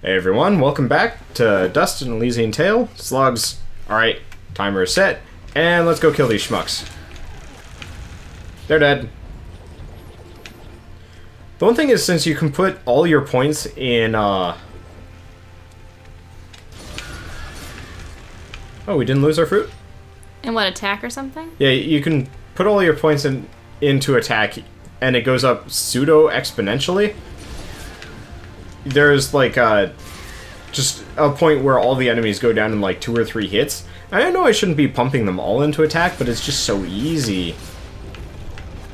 Hey everyone, welcome back to Dust and Elysian Tale. Slugs. Alright, timer is set, and let's go kill these schmucks. They're dead. The one thing is, since you can put all your points in, Oh, we didn't lose our fruit? In what, attack or something? Yeah, you can put all your points into attack, and it goes up pseudo-exponentially. There's like just a point where all the enemies go down in like 2 or 3 hits. I know I shouldn't be pumping them all into attack, but it's just so easy.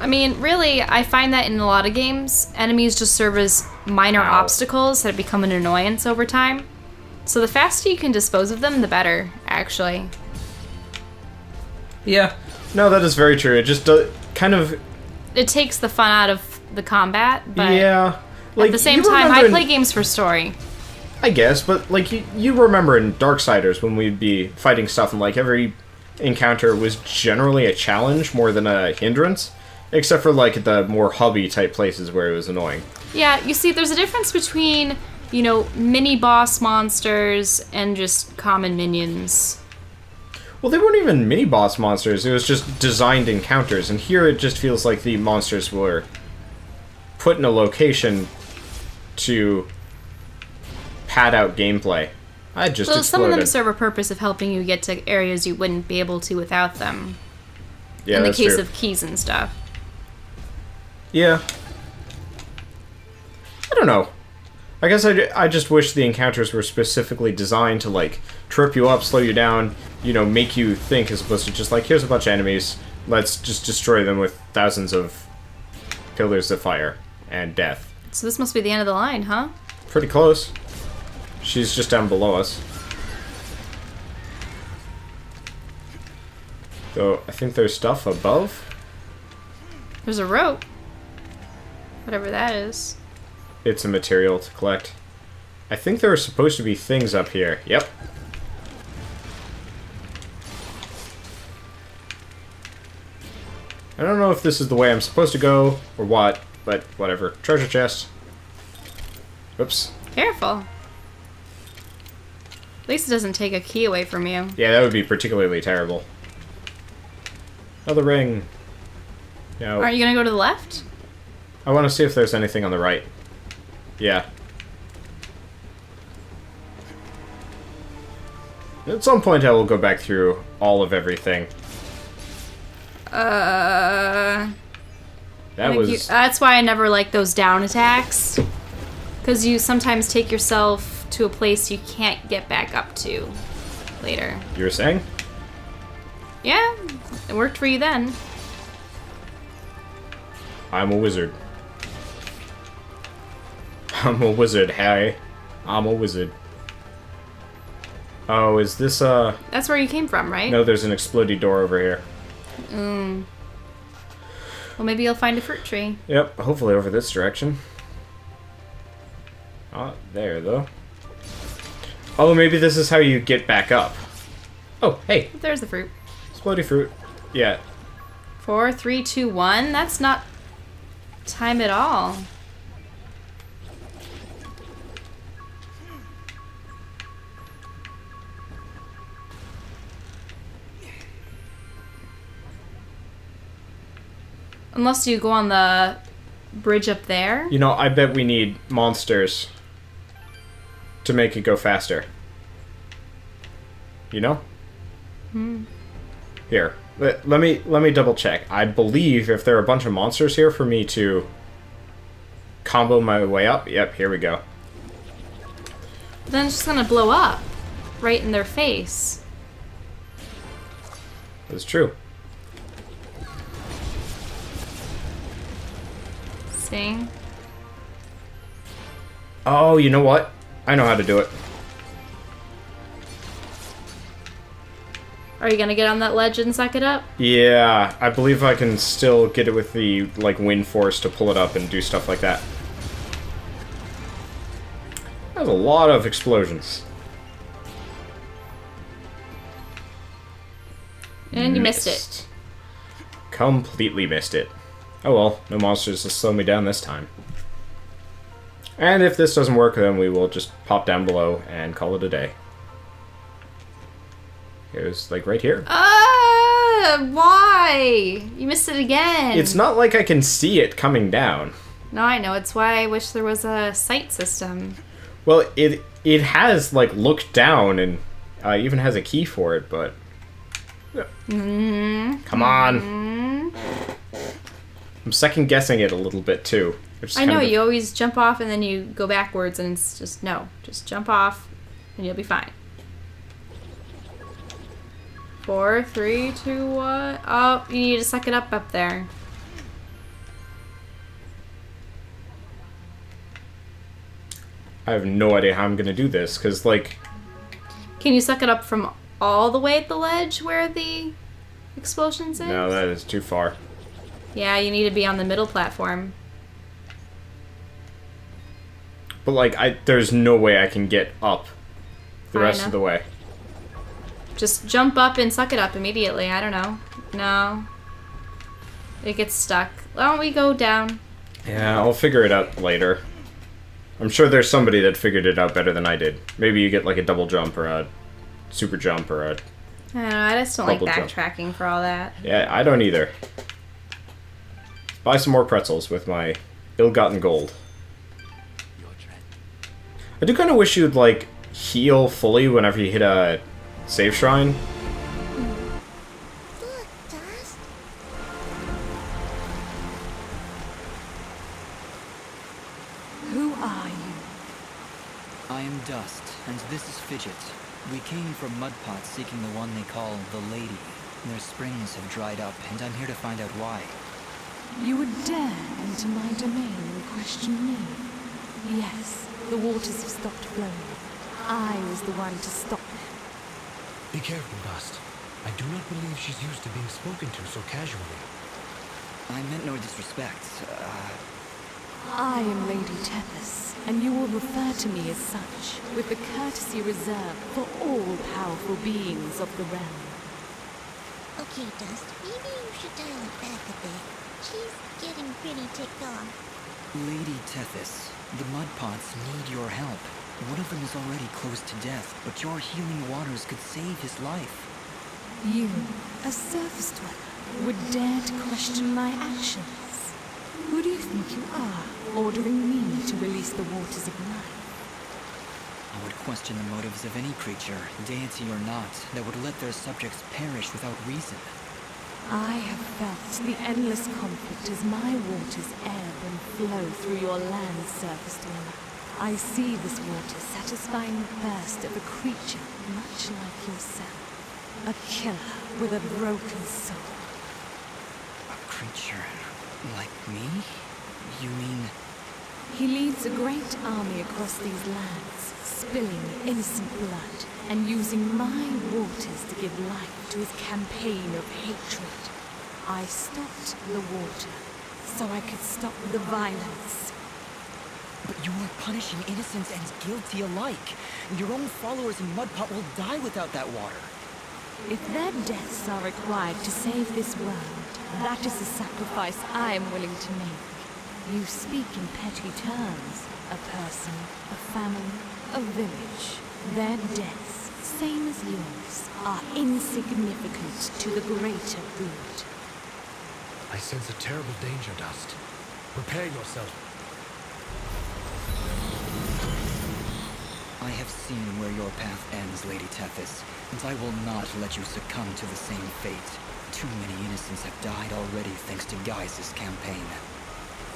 I mean, really, I find that in a lot of games, enemies just serve as minor obstacles that become an annoyance over time. So the faster you can dispose of them, the better, actually. Yeah. No, that is very true. It just kind of... It takes the fun out of the combat, but... Yeah. Like, at the same time, I play games for story. I guess, but like you remember in Darksiders when we'd be fighting stuff and like every encounter was generally a challenge more than a hindrance, except for like the more hubby type places where it was annoying. Yeah, you see, there's a difference between, you know, mini boss monsters and just common minions. Well, they weren't even mini boss monsters. It was just designed encounters, and here it just feels like the monsters were put in a location to pad out gameplay. I just exploded. Some of them serve a purpose of helping you get to areas you wouldn't be able to without them. Yeah, in the case true. of keys and stuff. Yeah. I don't know. I guess I just wish the encounters were specifically designed to, like, trip you up, slow you down, you know, make you think, as opposed to just like, here's a bunch of enemies, let's just destroy them with thousands of pillars of fire and death. So this must be the end of the line, huh? Pretty close. She's just down below us. So, I think there's stuff above. There's a rope. Whatever that is. It's a material to collect. I think there are supposed to be things up here. Yep. I don't know if this is the way I'm supposed to go, or what, but whatever. Treasure chest. Oops. Careful. At least it doesn't take a key away from you. Yeah, that would be particularly terrible. Another ring. No. Aren't you gonna go to the left? I want to see if there's anything on the right. Yeah. At some point I will go back through all of everything. That's why I never like those down attacks. Because you sometimes take yourself to a place you can't get back up to later. You were saying? Yeah, it worked for you then. I'm a wizard. I'm a wizard, Harry. I'm a wizard. Oh, is this, That's where you came from, right? No, there's an explodey door over here. Well, maybe you'll find a fruit tree. Yep, hopefully over this direction. Not there, though. Oh, maybe this is how you get back up. Oh, hey. There's the fruit. Explodey fruit. Yeah. 4, 3, 2, 1. That's not time at all. Unless you go on the bridge up there. You know, I bet we need monsters to make it go faster. You know? Here. Let me double check. I believe if there are a bunch of monsters here for me to combo my way up. Yep, here we go. Then it's just gonna blow up right in their face. That's true. See? Oh, you know what? I know how to do it. Are you gonna get on that ledge and suck it up? Yeah, I believe I can still get it with the, like, wind force to pull it up and do stuff like that. That was a lot of explosions. And you missed it. Completely missed it. Oh well, no monsters to slow me down this time. And if this doesn't work, then we will just pop down below and call it a day. It was, like, right here. Why? You missed it again. It's not like I can see it coming down. No, I know. It's why I wish there was a sight system. Well, it has, like, looked down and even has a key for it, but... Come on. I'm second-guessing it a little bit, too. I know, you always jump off and then you go backwards and it's just, no. Just jump off and you'll be fine. 4, 3, 2, 1. Oh, you need to suck it up there. I have no idea how I'm gonna do this, because, like... Can you suck it up from all the way at the ledge where the explosions is? No, that is too far. Yeah, you need to be on the middle platform. But, like, there's no way I can get up the rest of the way. Just jump up and suck it up immediately. I don't know. No. It gets stuck. Why don't we go down? Yeah, I'll figure it out later. I'm sure there's somebody that figured it out better than I did. Maybe you get, like, a double jump or a super jump or a... I don't know. I just don't like Double jump. backtracking for all that. Yeah, I don't either. Buy some more pretzels with my ill-gotten gold. I do kind of wish you'd, like, heal fully whenever you hit a save shrine. Look, Dust. Who are you? I am Dust, and this is Fidget. We came from Mudpots seeking the one they call the Lady. Their springs have dried up, and I'm here to find out why. You would dare enter my domain and question me? Yes, the waters have stopped flowing. I was the one to stop them. Be careful, Dust. I do not believe she's used to being spoken to so casually. I meant no disrespect. I am Lady Tethys, and you will refer to me as such, with the courtesy reserved for all powerful beings of the realm. Okay, Dust, maybe you should dial it back a bit. She's getting pretty ticked off. Lady Tethys, the Mudpots need your help. One of them is already close to death, but your healing waters could save his life. You, a surface dweller, would dare to question my actions? Who do you think you are, ordering me to release the waters of life? I would question the motives of any creature, deity or not, that would let their subjects perish without reason. I have felt the endless conflict as my waters ebb and flow through your land's surface dweller. I see this water satisfying the thirst of a creature much like yourself. A killer with a broken soul. A creature like me? You mean... He leads a great army across these lands, spilling innocent blood, and using my waters to give life to his campaign of hatred. I stopped the water, so I could stop the violence. But you are punishing innocents and guilty alike. Your own followers in Mudpot will die without that water. If their deaths are required to save this world, that is a sacrifice I am willing to make. You speak in petty terms. A person, a family, a village. Their deaths, same as yours, are insignificant to the greater good. I sense a terrible danger, Dust. Prepare yourself. I have seen where your path ends, Lady Tethys, and I will not let you succumb to the same fate. Too many innocents have died already thanks to Gaius' campaign.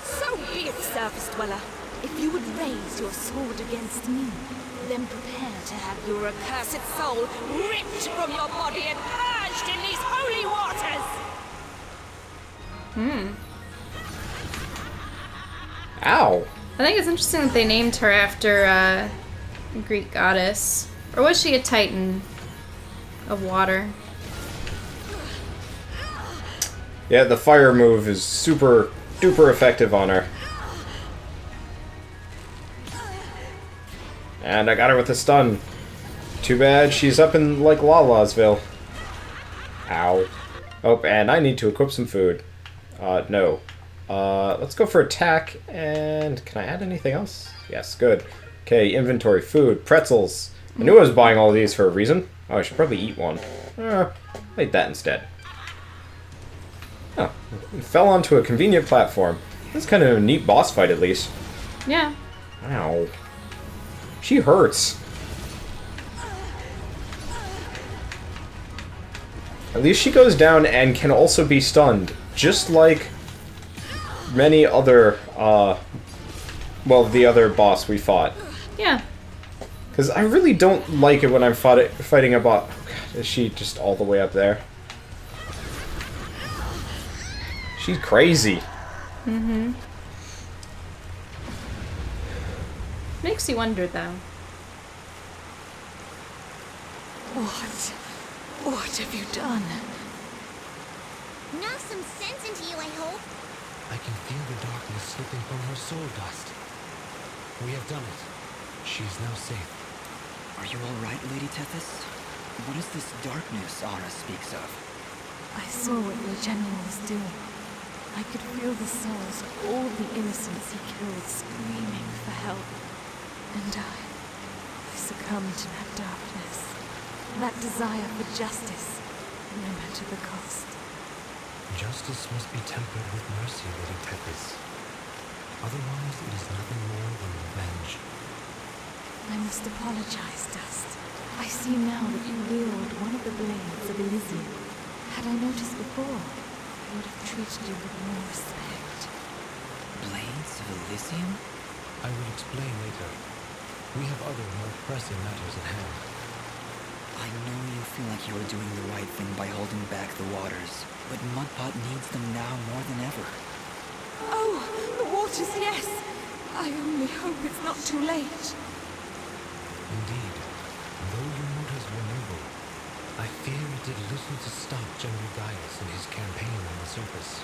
So be it, surface dweller. If you would raise your sword against me, then prepare to have your accursed soul ripped from your body and purged in these holy waters! Ow! I think it's interesting that they named her after a Greek goddess. Or was she a titan of water? Yeah, the fire move is super duper effective on her. And I got her with a stun. Too bad she's up in, like, Lallasville. Ow. Oh, and I need to equip some food. No. Let's go for attack, and can I add anything else? Yes, good. Okay, inventory, food, pretzels. I knew I was buying all of these for a reason. Oh, I should probably eat one. I'll eat that instead. Oh, fell onto a convenient platform. That's kind of a neat boss fight, at least. Yeah. Ow. She hurts. At least she goes down and can also be stunned, just like many other, well, the other boss we fought. Yeah. Because I really don't like it when I'm fighting a bot. Oh God, is she just all the way up there? She's crazy. Mm-hmm. Makes you wonder, though. What have you done? Knock some sense into you, I hope. I can feel the darkness slipping from her soul dust. We have done it. She is now safe. Are you all right, Lady Tethys? What is this darkness Anna speaks of? I saw what your general was doing. I could feel the souls of all the innocents he killed screaming for help. And I succumbed to that darkness. That desire for justice, no matter the cost. Justice must be tempered with mercy, Lady Tethys. Otherwise, it is nothing more than revenge. I must apologize, Dust. I see now that you wield one of the blades of Elysian. Had I noticed before, I would have treated you with more respect. Blades of Elysian? I will explain later. We have other, more pressing matters at hand. I know you feel like you are doing the right thing by holding back the waters, but Mudpot needs them now more than ever. Oh, the waters, yes! I only hope it's not too late. Indeed, though your motives were noble, I fear it did little to stop General Gaius in his campaign on the surface.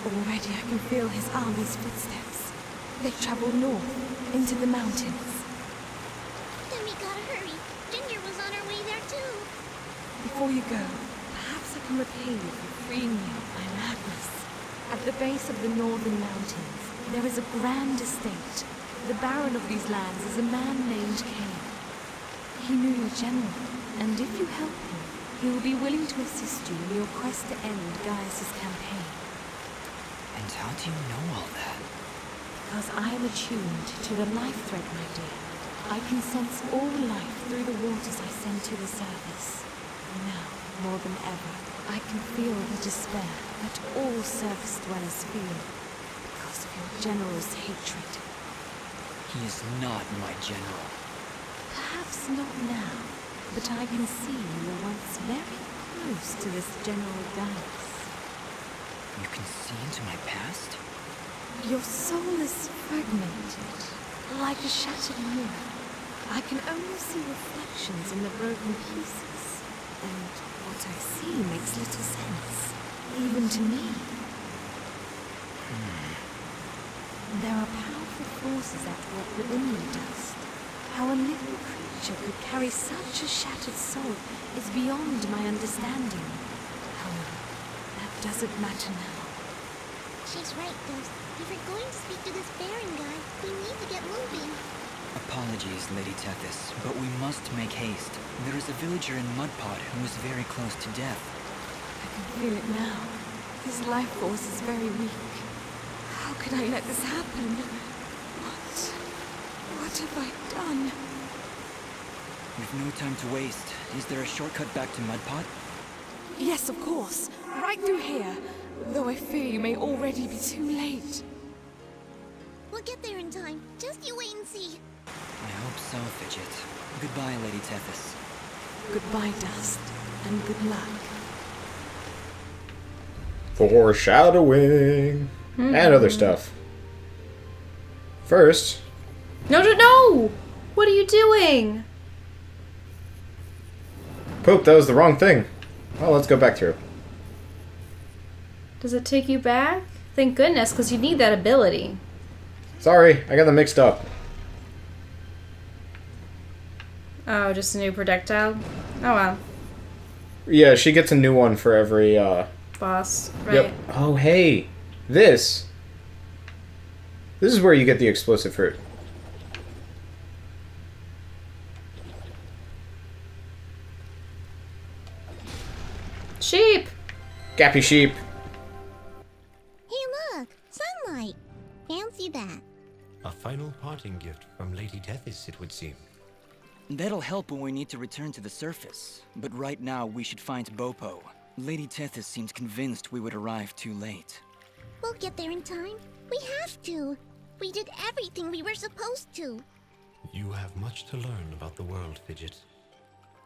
Already I can feel his army's footsteps. They've traveled north, into the mountains. Then we gotta hurry. Ginger was on her way there too. Before you go, perhaps I can repay you for freeing me of my madness. At the base of the northern mountains, there is a grand estate. The baron of these lands is a man named Cain. He knew your general, and if you help him, he will be willing to assist you in your quest to end Gaius's campaign. And how do you know all that? Because I am attuned to the life thread, my dear. I can sense all life through the waters I send to the surface. Now, more than ever, I can feel the despair that all surface dwellers feel because of your general's hatred. He is not my general. Perhaps not now, but I can see you were once very close to this General Gaius. You can see into my past? Your soul is fragmented, like a shattered mirror. I can only see reflections in the broken pieces, and what I see makes little sense, even to me. There are powerful forces at work within you, Dust. How a living creature could carry such a shattered soul is beyond my understanding. However, that doesn't matter now. She's right, Dust. If we're going to speak to this Baron guy, we need to get moving. Apologies, Lady Tethys, but we must make haste. There is a villager in Mudpot who is very close to death. I can feel it now. His life force is very weak. How could I let this happen? What have I done? We've no time to waste. Is there a shortcut back to Mudpot? Yes, of course. Right through here. Though I fear you may already be too late. We'll get there in time. Just you wait and see. I hope so, Fidget. Goodbye, Lady Tethys. Goodbye, Dust, and good luck. Foreshadowing. And other stuff. First... No! What are you doing? Poop, that was the wrong thing. Well, let's go back through. Does it take you back? Thank goodness, because you need that ability. Sorry, I got them mixed up. Oh, just a new projectile? Oh well. Yeah, she gets a new one for every, Boss, right? Yep. Oh, hey. This is where you get the explosive fruit. Sheep! Gappy sheep. Hey, look! Sunlight! Fancy that. A final parting gift from Lady Tethys, it would seem. That'll help when we need to return to the surface. But right now, we should find Bopo. Lady Tethys seemed convinced we would arrive too late. We'll get there in time. We have to. We did everything we were supposed to. You have much to learn about the world, Fidget.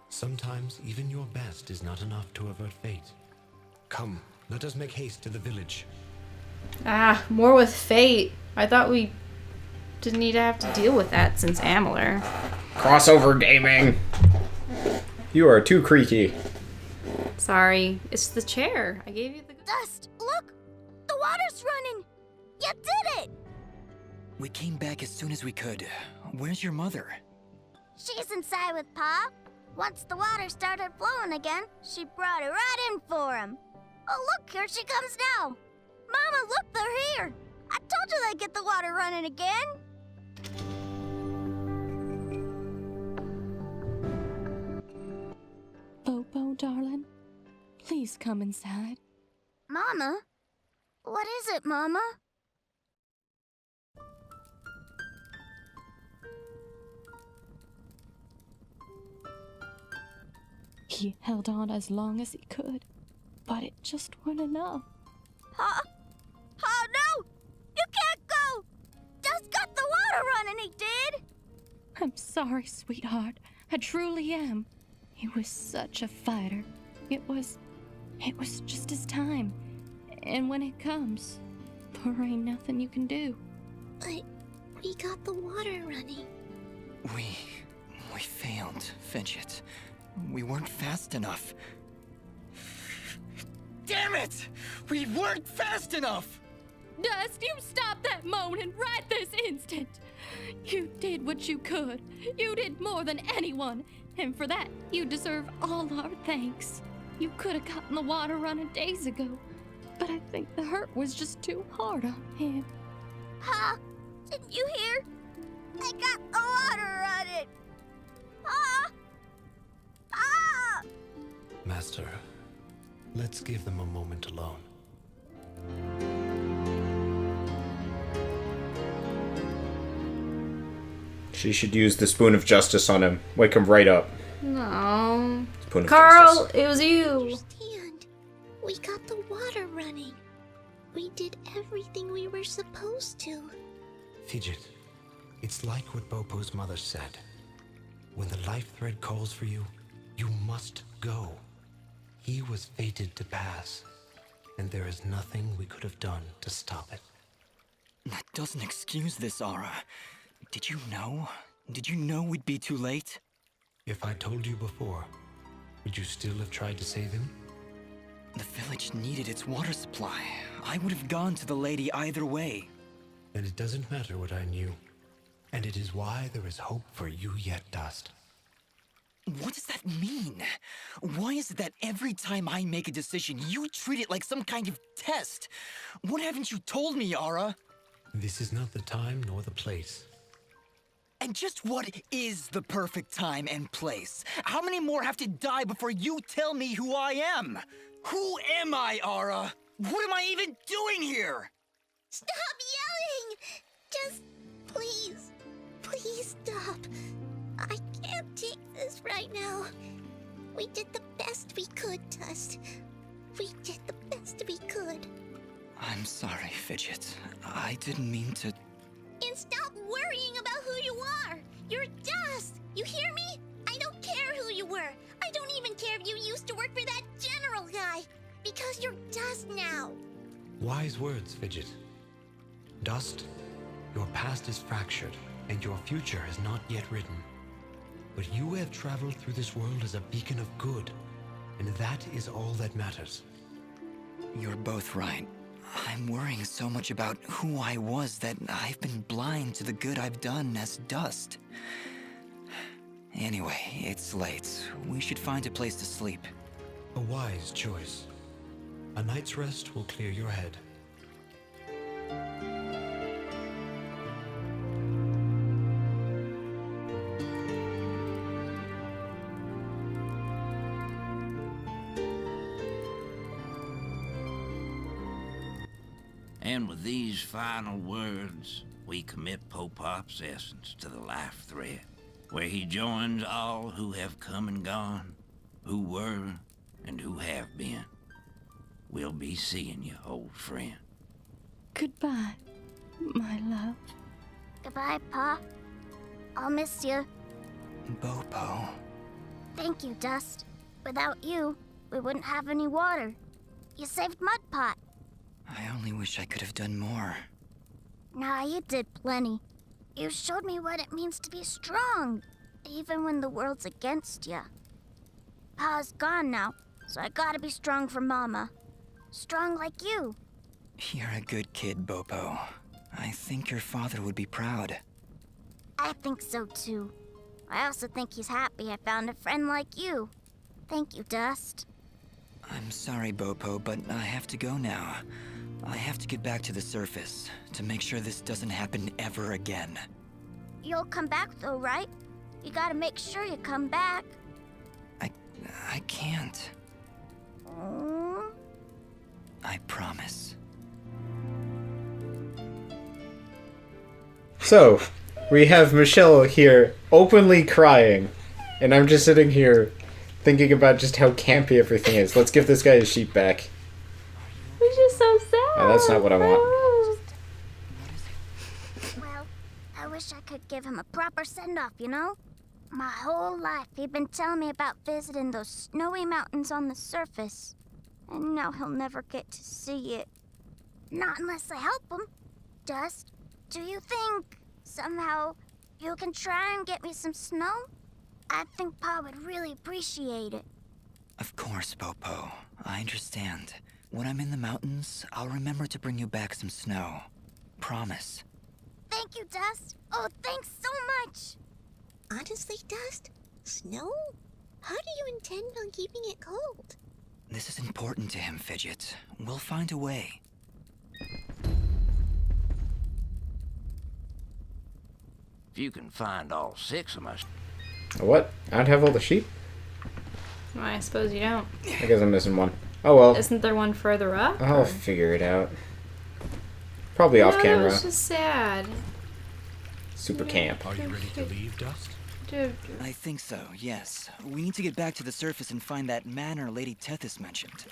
Sometimes even your best is not enough to avert fate. Come, let us make haste to the village. Ah, more with fate. I thought we didn't need to have to deal with that since Amalur. Crossover gaming. You are too creaky. Sorry, it's the chair. I gave you the... Dust! Look! The water's running! You did it! We came back as soon as we could. Where's your mother? She's inside with Pa. Once the water started flowing again, she brought it right in for him. Oh, look, here she comes now. Mama, look, they're here. I told you they'd get the water running again. Bopo, darling, please come inside. Mama? What is it, Mama? He held on as long as he could, but it just wasn't enough. Huh? Oh, no! You can't go! Just got the water running, he did! I'm sorry, sweetheart. I truly am. He was such a fighter. It was just his time. And when it comes, there ain't nothing you can do. But we got the water running. We failed, Fidget. We weren't fast enough. Damn it! We weren't fast enough! Dust, you stop that moaning right this instant! You did what you could. You did more than anyone. And for that, you deserve all our thanks. You could have gotten the water running days ago. But I think the hurt was just too hard on him. Pa, didn't you hear? I got the water running. Pa! Pa! Master, let's give them a moment alone. She should use the spoon of justice on him. Wake him right up. No. Spoon of Carl, justice. it was you. Understand? We got the water running. We did everything we were supposed to. Fidget, it's like what Bopo's mother said. When the life thread calls for you, you must go. He was fated to pass, and there is nothing we could have done to stop it. That doesn't excuse this, Aura. Did you know? Did you know we'd be too late? If I told you before, would you still have tried to save him? The village needed its water supply. I would have gone to the lady either way. Then it doesn't matter what I knew. And it is why there is hope for you yet, Dust. What does that mean? Why is it that every time I make a decision, you treat it like some kind of test? What haven't you told me, Aura? This is not the time nor the place. And just what is the perfect time and place? How many more have to die before you tell me who I am? Who am I, Aura? What am I even doing here? Stop yelling! Just please, please stop. I can't take this right now. We did the best we could, Dust. We did the best we could. I'm sorry, Fidget. I didn't mean to... And stop worrying about who you are. You're Dust. You hear me? I don't care who you were. I don't even care if you used to work for that general guy. Because you're Dust now. Wise words, Fidget. Dust, your past is fractured, and your future is not yet written. But you have traveled through this world as a beacon of good, and that is all that matters. You're both right. I'm worrying so much about who I was that I've been blind to the good I've done as Dust. Anyway, it's late. We should find a place to sleep. A wise choice. A night's rest will clear your head. And with these final words, we commit Popop's essence to the life thread, where he joins all who have come and gone, who were and who have been. We'll be seeing you, old friend. Goodbye, my love. Goodbye, Pa. I'll miss you. Bopo. Thank you, Dust. Without you, we wouldn't have any water. You saved Mudpot. I only wish I could have done more. Nah, you did plenty. You showed me what it means to be strong, even when the world's against you. Pa's gone now, so I gotta be strong for Mama. Strong like you. You're a good kid, Bopo. I think your father would be proud. I think so too. I also think he's happy I found a friend like you. Thank you, Dust. I'm sorry, Bopo, but I have to go now. I have to get back to the surface to make sure this doesn't happen ever again. You'll come back though, right? You gotta make sure you come back. I can't. Mm. I promise. So, we have Michelle here openly crying, and I'm just sitting here thinking about just how campy everything is. Let's give this guy his sheep back. Which is so sad. Oh, that's not what I want. Well, I wish I could give him a proper send-off, you know? My whole life, he'd been telling me about visiting those snowy mountains on the surface. And now he'll never get to see it. Not unless I help him. Dust, do you think, somehow, you can try and get me some snow? I think Pa would really appreciate it. Of course, Bopo. I understand. When I'm in the mountains, I'll remember to bring you back some snow. Promise. Thank you, Dust. Oh, thanks so much. Honestly, Dust, snow? How do you intend on keeping it cold? This is important to him, Fidget. We'll find a way. If you can find all 6 of my... What? I don't have all the sheep? Well, I suppose you don't. I guess I'm missing one. Oh well. Isn't there one further up? I'll figure it out. Probably off No, camera. that was just sad. Super camp. Are you ready to leave, Dust? Dude. I think so, yes. We need to get back to the surface and find that manor Lady Tethys mentioned.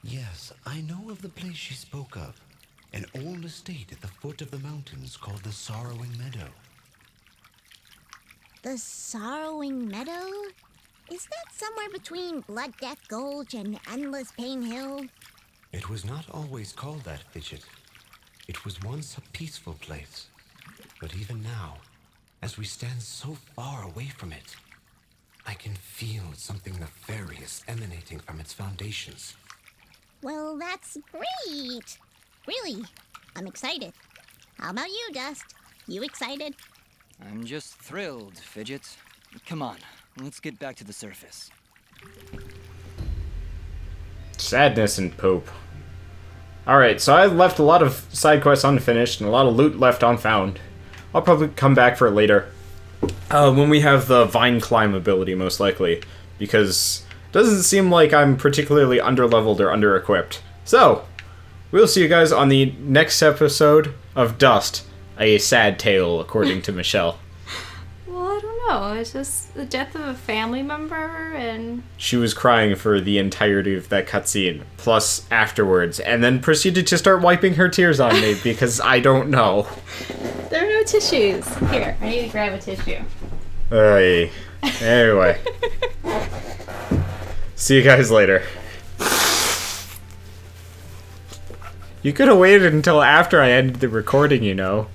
Yes, I know of the place she spoke of. An old estate at the foot of the mountains called the Sorrowing Meadow. The Sorrowing Meadow? Is that somewhere between Blood Death Gulch and Endless Pain Hill? It was not always called that, Fidget. It was once a peaceful place. But even now, as we stand so far away from it, I can feel something nefarious emanating from its foundations. Well, that's great. Really, I'm excited. How about you, Dust? You excited? I'm just thrilled, Fidget. Come on, let's get back to the surface. Sadness and poop. Alright, so I left a lot of side quests unfinished and a lot of loot left unfound. I'll probably come back for it later. When we have the vine climb ability, most likely. Because it doesn't seem like I'm particularly underleveled or under-equipped. So, we'll see you guys on the next episode of Dust. A sad tale, according to Michelle. Well, I don't know. It's just the death of a family member, and She was crying for the entirety of that cutscene, plus afterwards, and then proceeded to start wiping her tears on me because I don't know. there are no tissues. Here, I need to grab a tissue. Ay. Anyway. See you guys later. You could have waited until after I ended the recording, you know.